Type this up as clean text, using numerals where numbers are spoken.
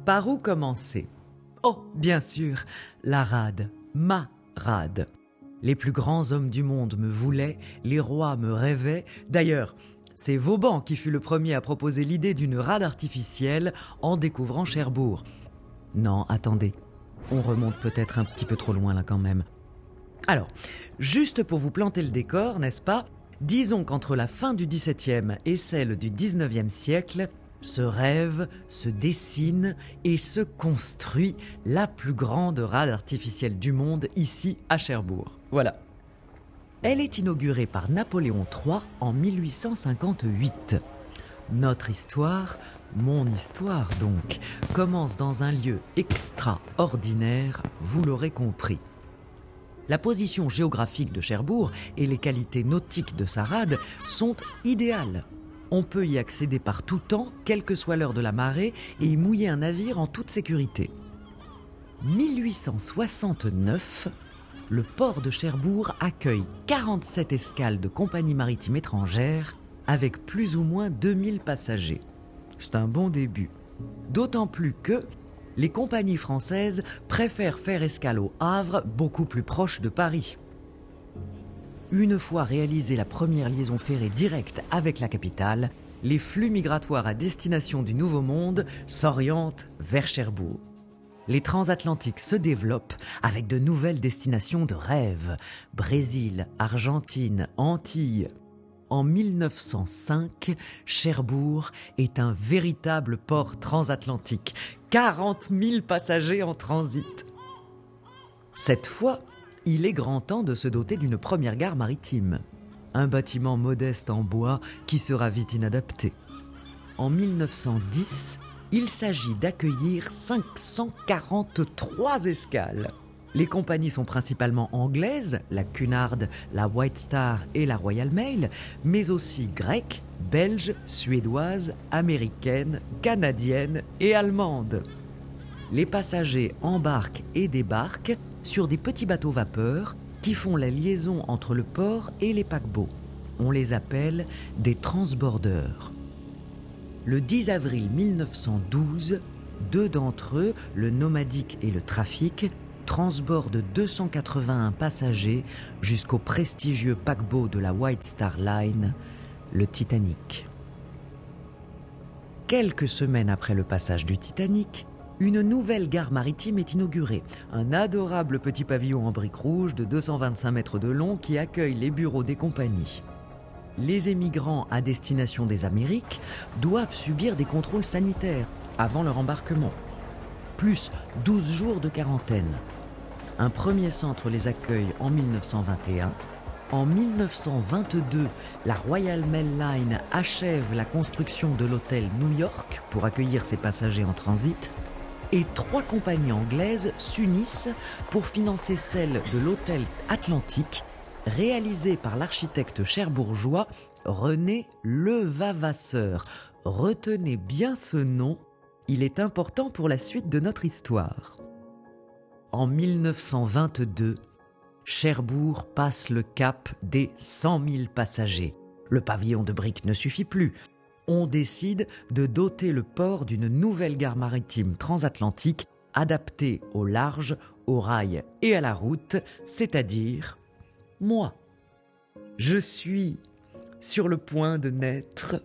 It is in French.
Par où commencer? Oh, bien sûr, la rade, ma rade. Les plus grands hommes du monde me voulaient, les rois me rêvaient. D'ailleurs, c'est Vauban qui fut le premier à proposer l'idée d'une rade artificielle en découvrant Cherbourg. Non, attendez, on remonte peut-être un petit peu trop loin là quand même. Alors, juste pour vous planter le décor, n'est-ce pas? Disons qu'entre la fin du XVIIe et celle du XIXe siècle, se rêve, se dessine et se construit la plus grande rade artificielle du monde ici à Cherbourg. Voilà. Elle est inaugurée par Napoléon III en 1858. Notre histoire, mon histoire donc, commence dans un lieu extraordinaire, vous l'aurez compris. La position géographique de Cherbourg et les qualités nautiques de sa rade sont idéales. On peut y accéder par tout temps, quelle que soit l'heure de la marée, et y mouiller un navire en toute sécurité. 1869, le port de Cherbourg accueille 47 escales de compagnies maritimes étrangères avec plus ou moins 2000 passagers. C'est un bon début. D'autant plus que les compagnies françaises préfèrent faire escale au Havre, beaucoup plus proche de Paris. Une fois réalisée la première liaison ferrée directe avec la capitale, les flux migratoires à destination du Nouveau Monde s'orientent vers Cherbourg. Les transatlantiques se développent avec de nouvelles destinations de rêve. Brésil, Argentine, Antilles. En 1905, Cherbourg est un véritable port transatlantique. 40 000 passagers en transit. Cette fois, il est grand temps de se doter d'une première gare maritime. Un bâtiment modeste en bois qui sera vite inadapté. En 1910, il s'agit d'accueillir 543 escales. Les compagnies sont principalement anglaises, la Cunard, la White Star et la Royal Mail, mais aussi grecques, belges, suédoises, américaines, canadiennes et allemandes. Les passagers embarquent et débarquent sur des petits bateaux vapeur qui font la liaison entre le port et les paquebots. On les appelle des transbordeurs. Le 10 avril 1912, deux d'entre eux, le Nomadic et le Trafic, transbordent 281 passagers jusqu'au prestigieux paquebot de la White Star Line, le Titanic. Quelques semaines après le passage du Titanic, une nouvelle gare maritime est inaugurée, un adorable petit pavillon en briques rouges de 225 mètres de long qui accueille les bureaux des compagnies. Les émigrants à destination des Amériques doivent subir des contrôles sanitaires avant leur embarquement, plus 12 jours de quarantaine. Un premier centre les accueille en 1921. En 1922, la Royal Mail Line achève la construction de l'hôtel New York pour accueillir ses passagers en transit. Et 3 compagnies anglaises s'unissent pour financer celle de l'hôtel Atlantique, réalisé par l'architecte cherbourgeois René Levavasseur. Retenez bien ce nom, il est important pour la suite de notre histoire. En 1922, Cherbourg passe le cap des 100 000 passagers. Le pavillon de briques ne suffit plus. On décide de doter le port d'une nouvelle gare maritime transatlantique adaptée au large, au rail et à la route, c'est-à-dire moi. Je suis sur le point de naître